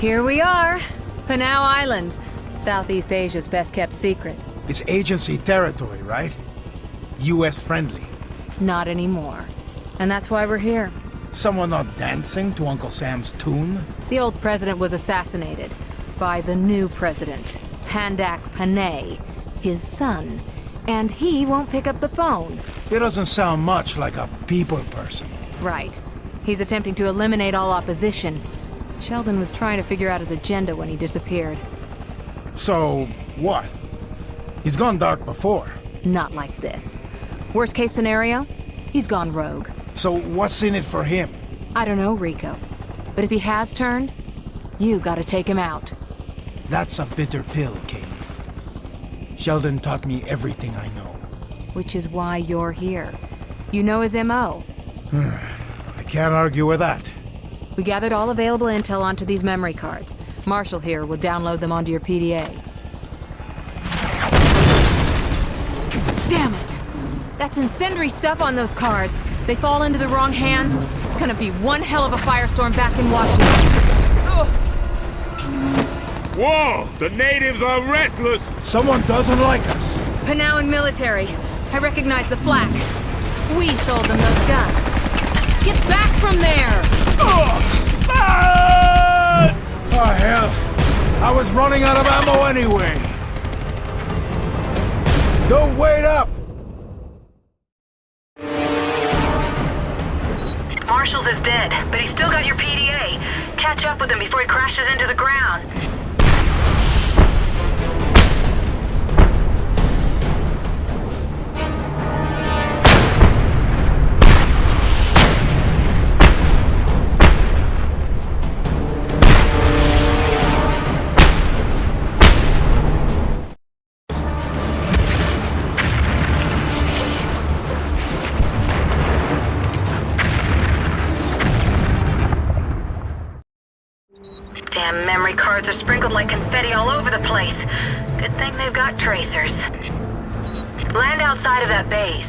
Here we are. Panau Islands. Southeast Asia's best-kept secret. It's agency territory, right? US friendly. Not anymore. And that's why we're here. Someone not dancing to Uncle Sam's tune? The old president was assassinated by the new president, Pandak Panay, his son. And he won't pick up the phone. It doesn't sound much like a people person. Right. He's attempting to eliminate all opposition. Sheldon was trying to figure out his agenda when he disappeared. So, what? He's gone dark before. Not like this. Worst case scenario, he's gone rogue. So what's in it for him? I don't know, Rico. But if he has turned, you gotta take him out. That's a bitter pill, Kane. Sheldon taught me everything I know. Which is why you're here. You know his M.O. I can't argue with that. We gathered all available intel onto these memory cards. Marshall here will download them onto your PDA. Damn it! That's incendiary stuff on those cards. They fall into the wrong hands. It's gonna be one hell of a firestorm back in Washington. Ugh. Whoa! The natives are restless! Someone doesn't like us. Panauan military. I recognize the flak. We sold them those guns. Get back from there! Oh, hell. I was running out of ammo anyway. Don't wait up! Marshall's is dead, but he's still got your PDA. Catch up with him before he crashes into the ground. Damn memory cards are sprinkled like confetti all over the place. Good thing they've got tracers. Land outside of that base.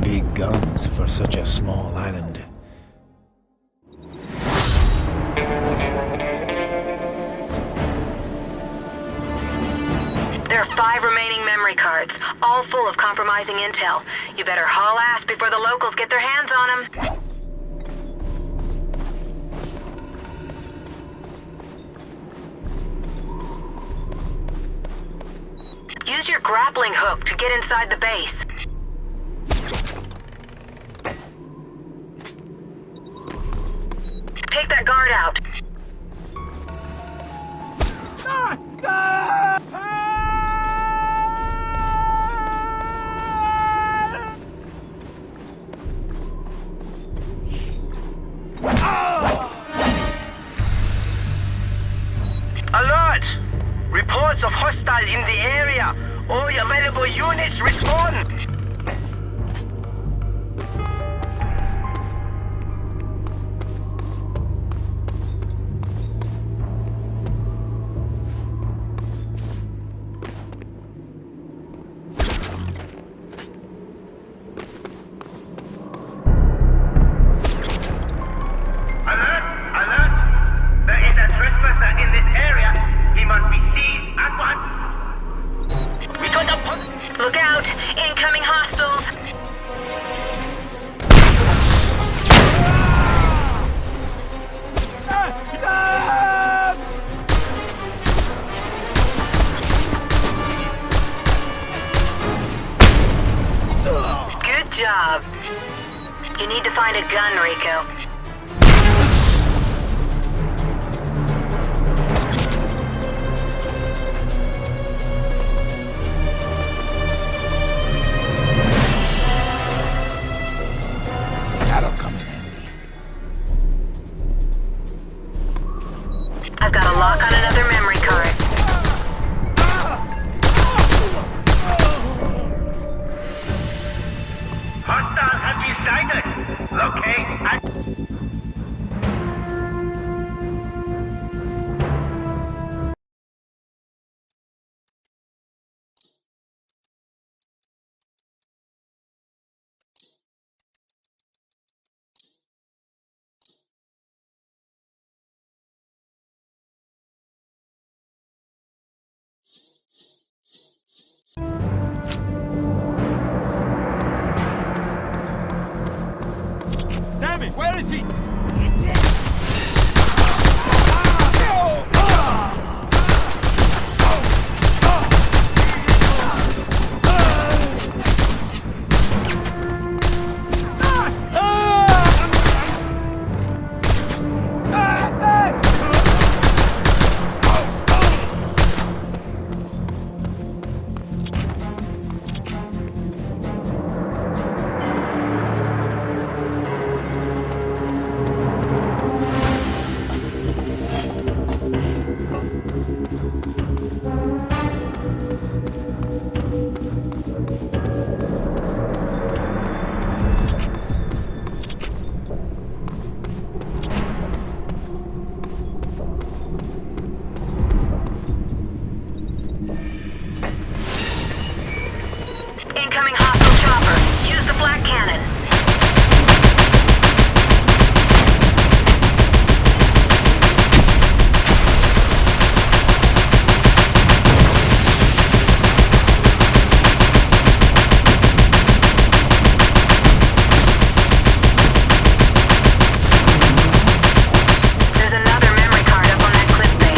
Big guns for such a small island. There are 5 remaining memory cards, all full of compromising intel. You better haul ass before the locals get their hands on them. Use your grappling hook to get inside the base. Take that guard out. Alert! Reports of hostile in the area. All available units respond. Look out! Incoming hostiles! Good job. You need to find a gun, Rico. That'll come in handy. lock on another memory card. Hostile has been sighted. Locate and... Damn it, where is he? Incoming hostile chopper. Use the flak cannon. There's another memory card up on that cliff face.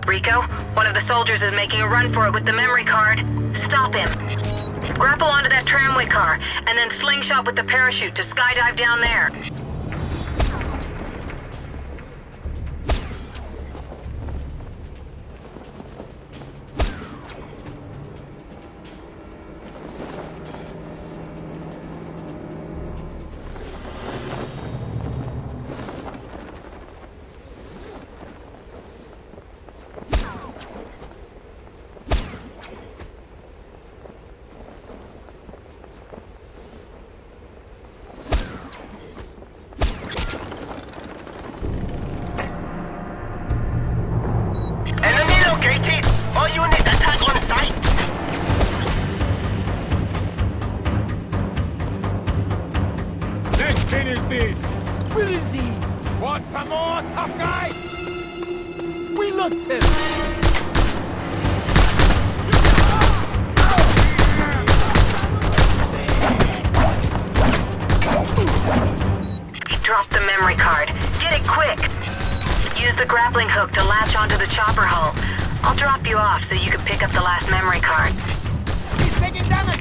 Rico, one of the soldiers is making a run for it with the memory card. Stop him. Grapple onto that tramway car, and then slingshot with the parachute to skydive down there. is he? Want some more, tough guy? We lost him. He dropped the memory card. Get it quick! Use the grappling hook to latch onto the chopper hull. I'll drop you off so you can pick up the last memory card. He's taking damage.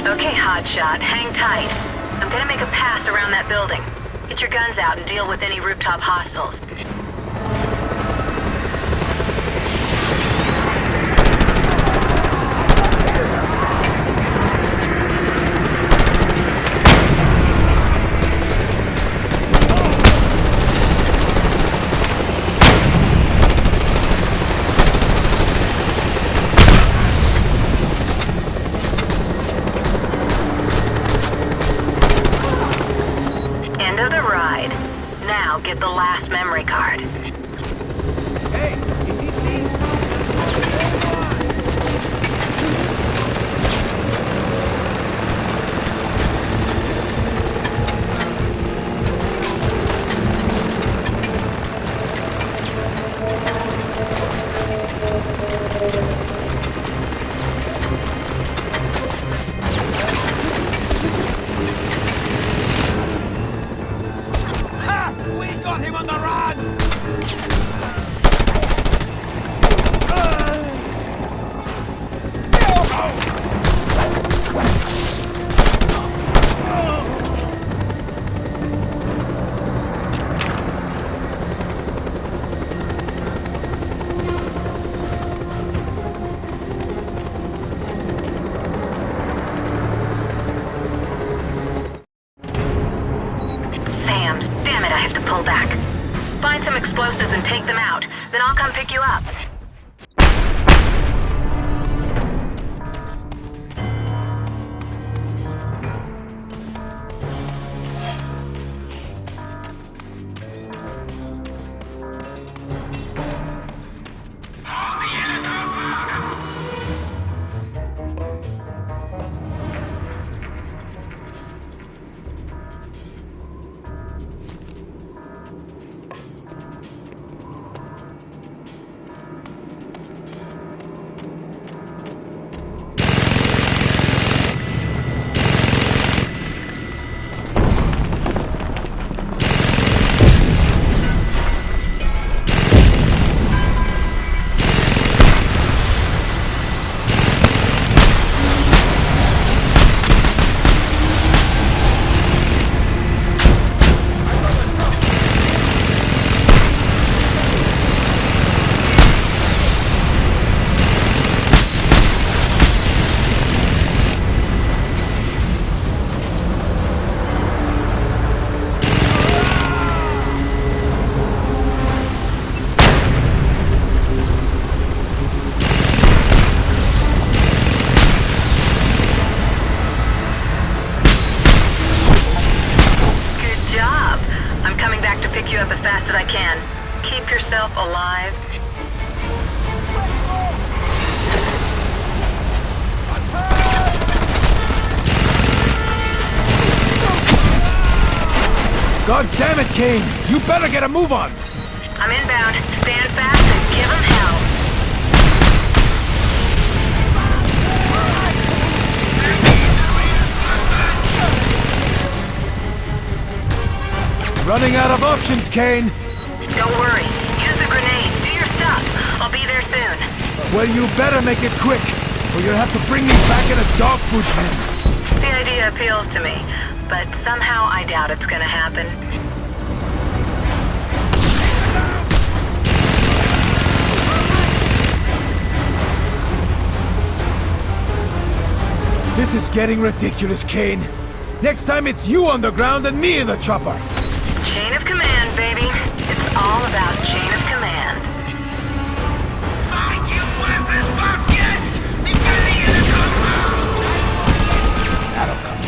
Okay, hotshot, hang tight. I'm gonna make a pass around that building. Get your guns out and deal with any rooftop hostiles. End of the ride. Now get the last memory card. Hey, is he deep? Ha! We got him on the run! Sam's, damn it, I have to pull back. Find some explosives and take them out, then I'll come pick you up. Keep yourself alive. God damn it, Kane! You better get a move on! I'm inbound. Stand fast and give 'em hell. Running out of options, Kane! Don't worry. Use the grenade. Do your stuff. I'll be there soon. Well, you better make it quick, or you'll have to bring me back in a dog food pen. The idea appeals to me, but somehow I doubt it's gonna happen. This is getting ridiculous, Kane. Next time it's you on the ground and me in the chopper. Chain of command, baby. It's all about chain of command. That'll come.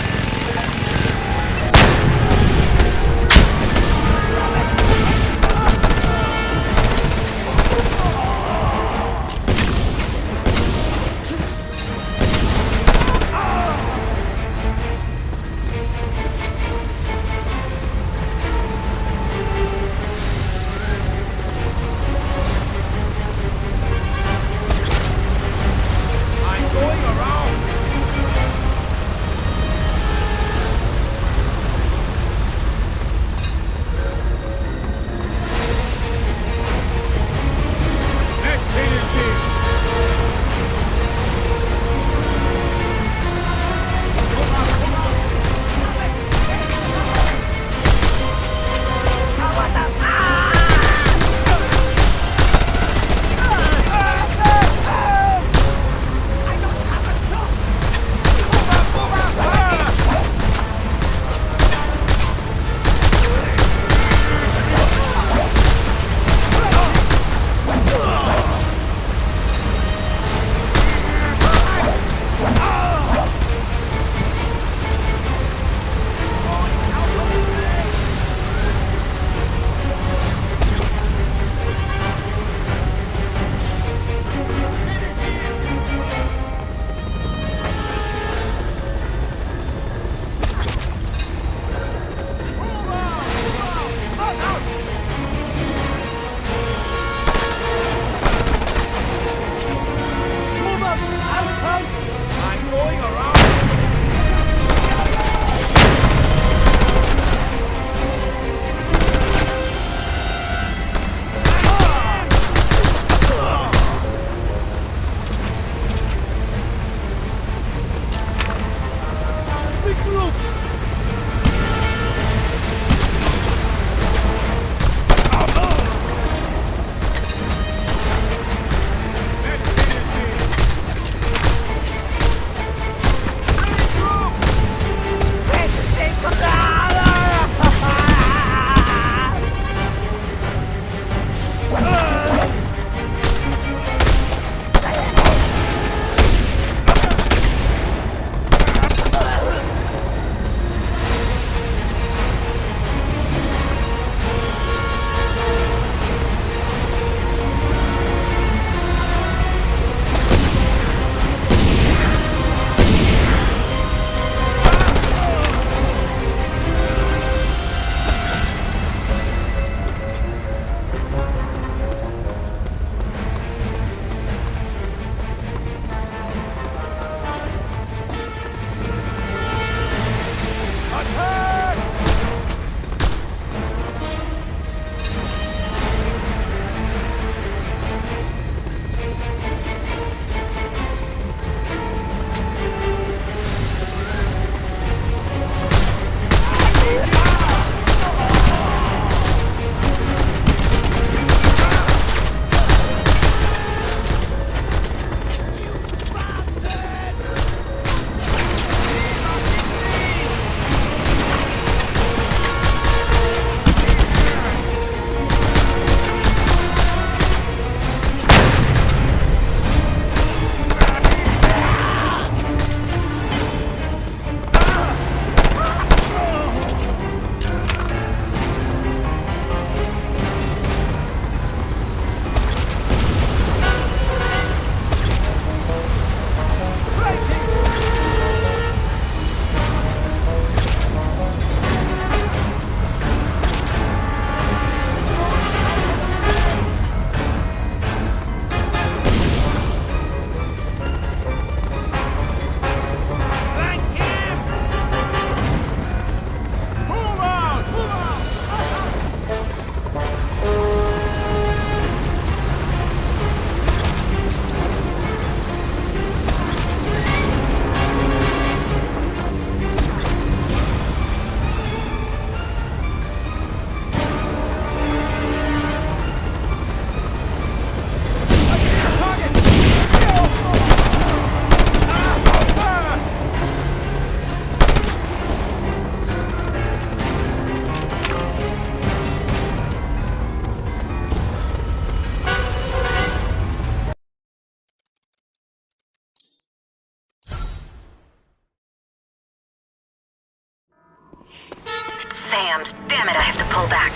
cams. Damn it, I have to pull back.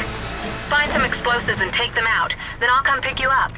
Find some explosives and take them out. Then I'll come pick you up.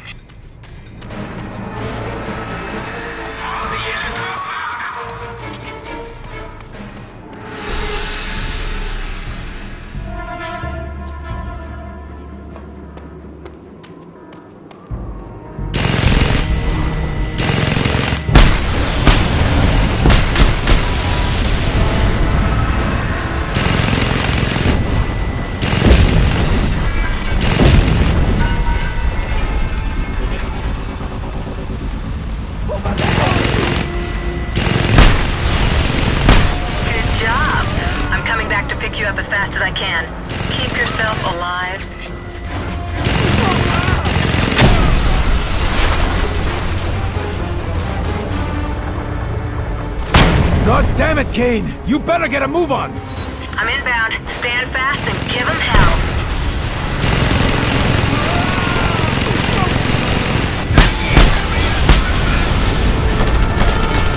Pick you up as fast as I can. Keep yourself alive. God damn it, Kane! You better get a move on! I'm inbound. Stand fast and give them hell.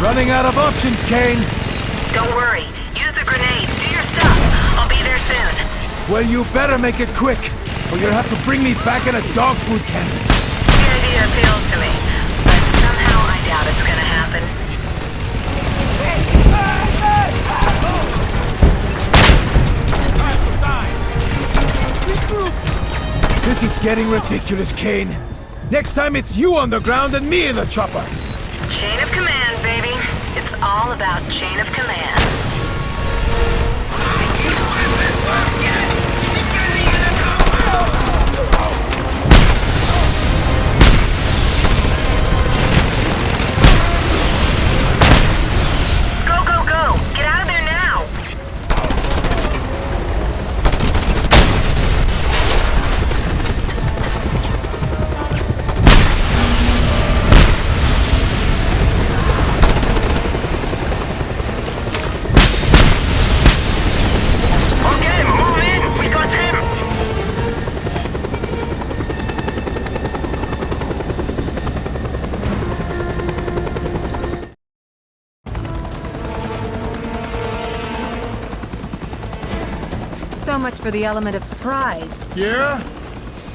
Running out of options, Kane! Don't worry. Use the grenades. Do your stuff. I'll be there soon. Well, you better make it quick, or you'll have to bring me back in a dog food can. The idea appeals to me, but somehow I doubt it's gonna happen. This is getting ridiculous, Kane. Next time it's you on the ground and me in the chopper. Chain of command, baby. It's all about chain of command. Go, go, go! Get out of there now! Okay, move in. We got him. So much for the element of surprise. Yeah?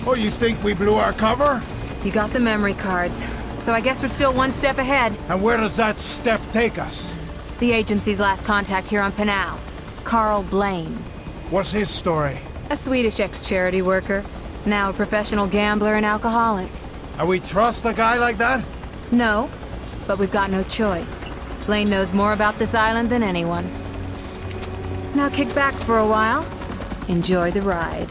Oh, you think we blew our cover? You got the memory cards, so I guess we're still one step ahead. And where does that step take us? The agency's last contact here on Panau. Carl Blaine. What's his story? A Swedish ex-charity worker. Now a professional gambler and alcoholic. And we trust a guy like that? No, but we've got no choice. Blaine knows more about this island than anyone. Now kick back for a while. Enjoy the ride.